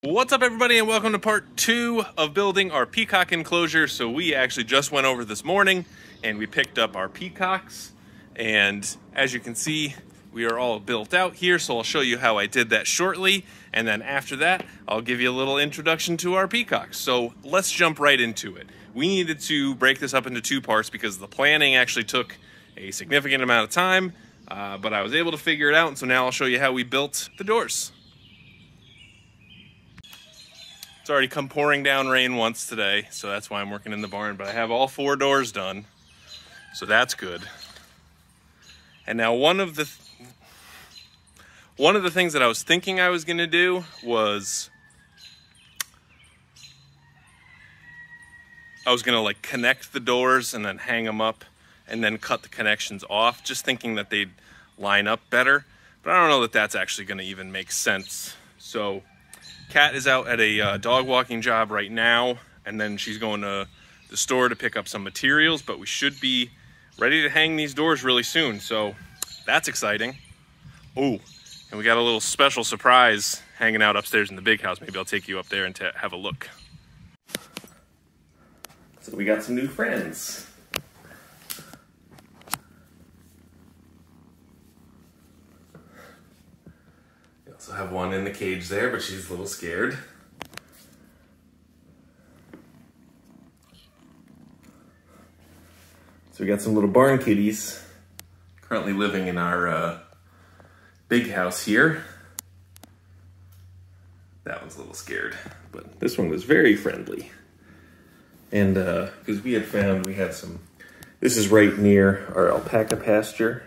What's up, everybody, and welcome to part 2 of building our peacock enclosure. So we actually just went over this morning and we picked up our peacocks, and as you can see, we are all built out here. So I'll show you how I did that shortly, and then after that I'll give you a little introduction to our peacocks. So let's jump right into it. We needed to break this up into 2 parts because the planning actually took a significant amount of time, but I was able to figure it out, and so now I'll show you how we built the doors. It's already come pouring down rain once today, so that's why I'm working in the barn, but I have all 4 doors done, so that's good. And now one of the things that I was thinking I was going to do was I was going to like connect the doors and then hang them up and then cut the connections off, just thinking that they'd line up better, but I don't know that that's actually going to even make sense. So Kat is out at a dog walking job right now, and then she's going to the store to pick up some materials, but we should be ready to hang these doors really soon, so that's exciting. Oh, and we got a little special surprise hanging out upstairs in the big house. Maybe I'll take you up there and have a look. So we got some new friends. So I have one in the cage there, but she's a little scared. So we got some little barn kitties currently living in our big house here. That one's a little scared, but this one was very friendly. And because we had found we had some, this is right near our alpaca pasture.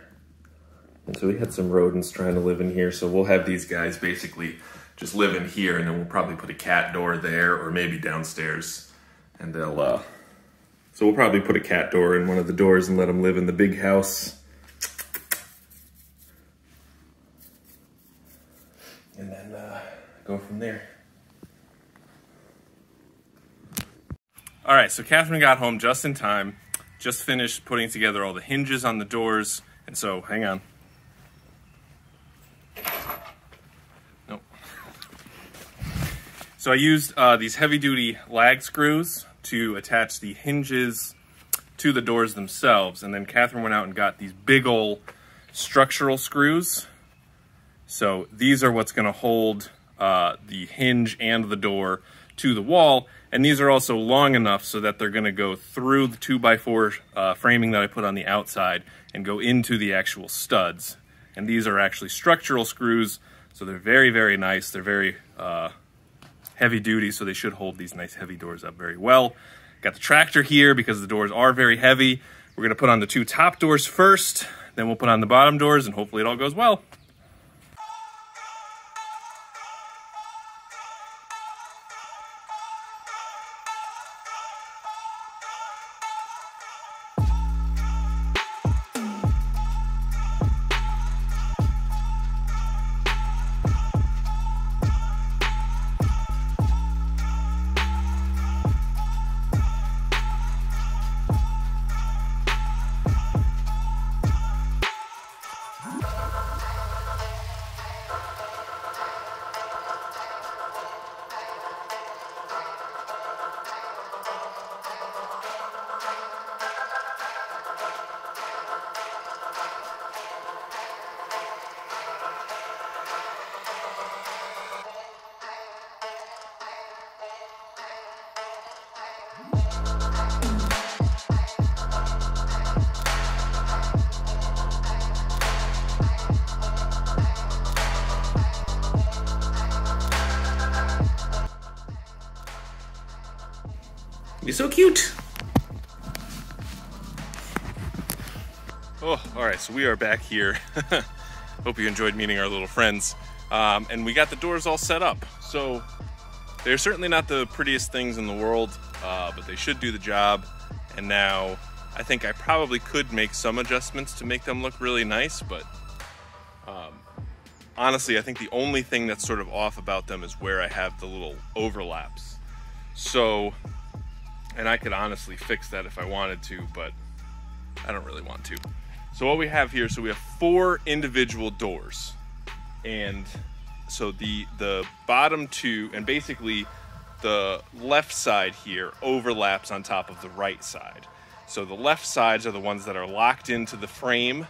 And so we had some rodents trying to live in here, so we'll have these guys basically just live in here, and then we'll probably put a cat door there or maybe downstairs. And they'll, so we'll probably put a cat door in one of the doors and let them live in the big house. And then go from there. All right, so Catherine got home just in time, just finished putting together all the hinges on the doors, and so, hang on. So I used these heavy-duty lag screws to attach the hinges to the doors themselves, and then Catherine went out and got these big ol' structural screws. So these are what's going to hold the hinge and the door to the wall, and these are also long enough so that they're going to go through the 2x4 framing that I put on the outside and go into the actual studs. And these are actually structural screws, so they're very, very nice. They're very heavy duty, so they should hold these nice heavy doors up very well. Got the tractor here because the doors are very heavy. We're gonna put on the 2 top doors first, then we'll put on the bottom doors, and hopefully it all goes well. You're so cute. Oh, all right, so we are back here. Hope you enjoyed meeting our little friends. And we got the doors all set up. So they're certainly not the prettiest things in the world, but they should do the job. And now I think I probably could make some adjustments to make them look really nice, but honestly, I think the only thing that's sort of off about them is where I have the little overlaps. So, and I could honestly fix that if I wanted to, but I don't really want to. So what we have here, so we have 4 individual doors, and so the bottom two, and basically the left side here overlaps on top of the right side. So the left sides are the ones that are locked into the frame,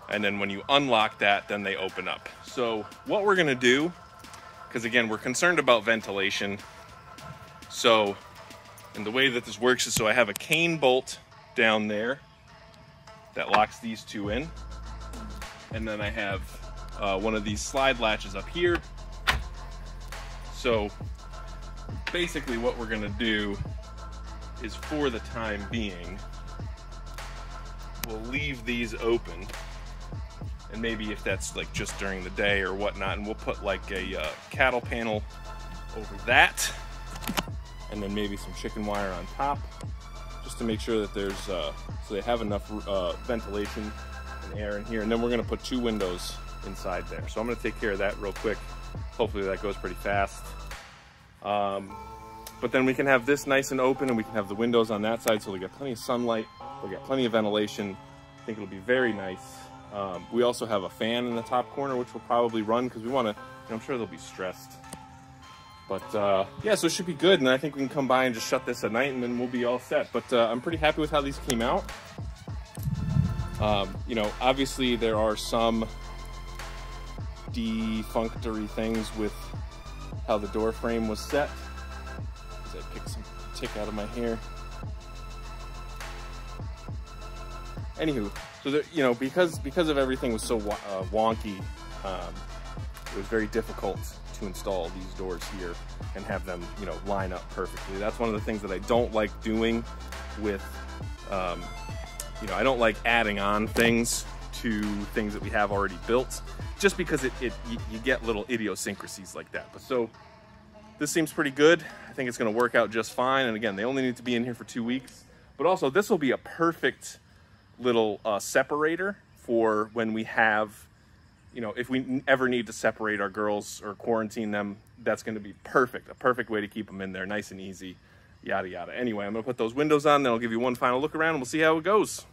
and then when you unlock that, then they open up. So what we're gonna do, because again, we're concerned about ventilation. So, and the way that this works is, so I have a cane bolt down there that locks these two in. And then I have one of these slide latches up here. So basically what we're gonna do is, for the time being, we'll leave these open. And maybe if that's like just during the day or whatnot, and we'll put like a cattle panel over that, and then maybe some chicken wire on top, just to make sure that there's, so they have enough ventilation and air in here. And then we're gonna put 2 windows inside there. So I'm gonna take care of that real quick. Hopefully that goes pretty fast. But then we can have this nice and open, and we can have the windows on that side, so we get plenty of sunlight, we get plenty of ventilation. I think it'll be very nice. We also have a fan in the top corner, which will probably run because we want to, I'm sure they'll be stressed. But yeah, so it should be good, and I think we can come by and just shut this at night, and then we'll be all set. But I'm pretty happy with how these came out. You know, obviously there are some defunctory things with how the door frame was set. As I pick some tick out of my hair. Anywho, so there, you know, because of everything was so wonky, it was very difficult to install these doors here and have them, you know, line up perfectly. That's one of the things that I don't like doing with, you know, I don't like adding on things to things that we have already built, just because you get little idiosyncrasies like that. But so this seems pretty good. I think it's going to work out just fine. And again, they only need to be in here for 2 weeks. But also, this will be a perfect little separator for when we have, you know, if we ever need to separate our girls or quarantine them, that's going to be perfect. A perfect way to keep them in there, nice and easy, yada yada. Anyway, I'm going to put those windows on, then I'll give you one final look around, and we'll see how it goes.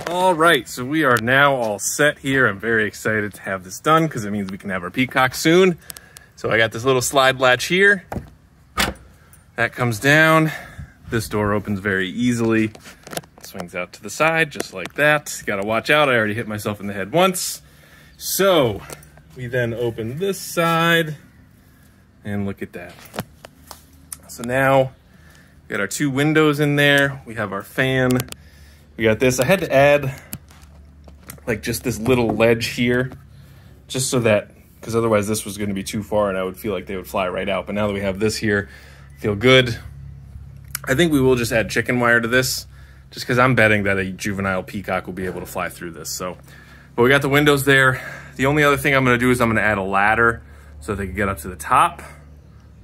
All right, so we are now all set here. I'm very excited to have this done because it means we can have our peacocks soon. So I got this little slide latch here. That comes down. This door opens very easily. Swings out to the side just like that. Got to watch out. I already hit myself in the head once. So we then open this side and look at that. So now we got our 2 windows in there. We have our fan. We got this. I had to add like just this little ledge here just so that, because otherwise this was going to be too far and I would feel like they would fly right out. But now that we have this here, I feel good. I think we will just add chicken wire to this, just because I'm betting that a juvenile peacock will be able to fly through this. So, but we got the windows there. The only other thing I'm going to do is I'm going to add a ladder so they can get up to the top.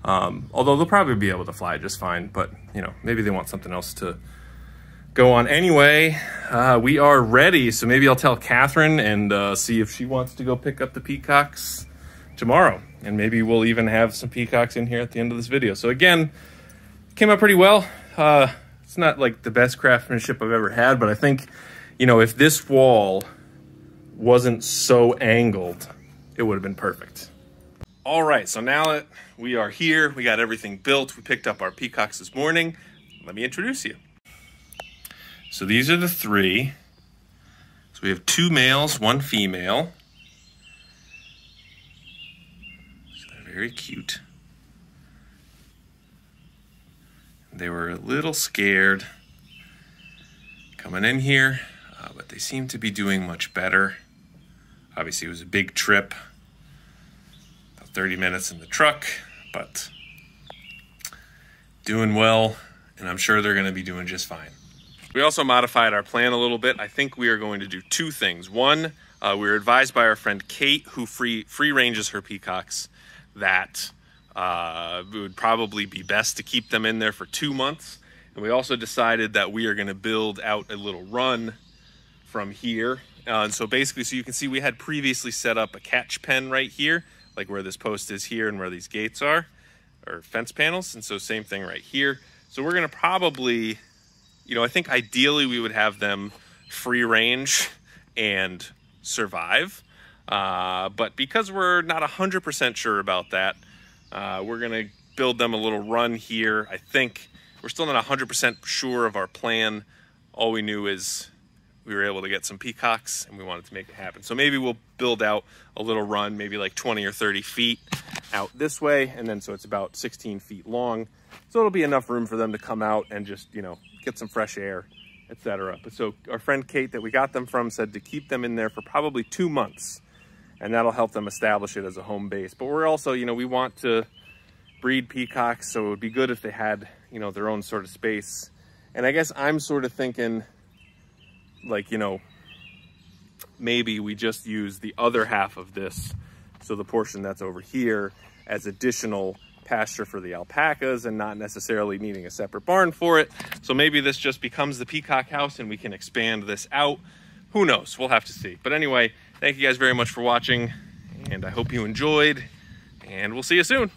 Although they'll probably be able to fly just fine, but you know, maybe they want something else to go on. Anyway, we are ready. So maybe I'll tell Catherine and see if she wants to go pick up the peacocks tomorrow. And maybe we'll even have some peacocks in here at the end of this video. So again, came out pretty well. It's not like the best craftsmanship I've ever had, but I think, you know, if this wall wasn't so angled, it would have been perfect. All right, so now that we are here, we got everything built. We picked up our peacocks this morning. Let me introduce you. So these are the 3. So we have 2 males, 1 female. So they're very cute. They were a little scared coming in here, but they seem to be doing much better. Obviously, it was a big trip, about 30 minutes in the truck, but doing well, and I'm sure they're going to be doing just fine. We also modified our plan a little bit. I think we are going to do 2 things. One, we were advised by our friend Kate, who free ranges her peacocks, that it would probably be best to keep them in there for 2 months. And we also decided that we are going to build out a little run from here. And so basically, so you can see we had previously set up a catch pen right here, like where this post is here and where these gates are, or fence panels. And so same thing right here. So we're going to probably, you know, I think ideally we would have them free range and survive. But because we're not 100% sure about that, we're gonna build them a little run here. I think we're still not 100% sure of our plan. All we knew is we were able to get some peacocks and we wanted to make it happen. So maybe we'll build out a little run, maybe like 20 or 30 feet out this way. And then so it's about 16 feet long. So it'll be enough room for them to come out and just, you know, get some fresh air, etc. But so our friend Kate that we got them from said to keep them in there for probably 2 months, and that'll help them establish it as a home base. But we're also, you know, we want to breed peacocks, so it would be good if they had, you know, their own sort of space. And I guess I'm sort of thinking, like, you know, maybe we just use the other half of this, so the portion that's over here, as additional pasture for the alpacas and not necessarily needing a separate barn for it. So maybe this just becomes the peacock house and we can expand this out. Who knows? We'll have to see. But anyway, thank you guys very much for watching, and I hope you enjoyed, and we'll see you soon.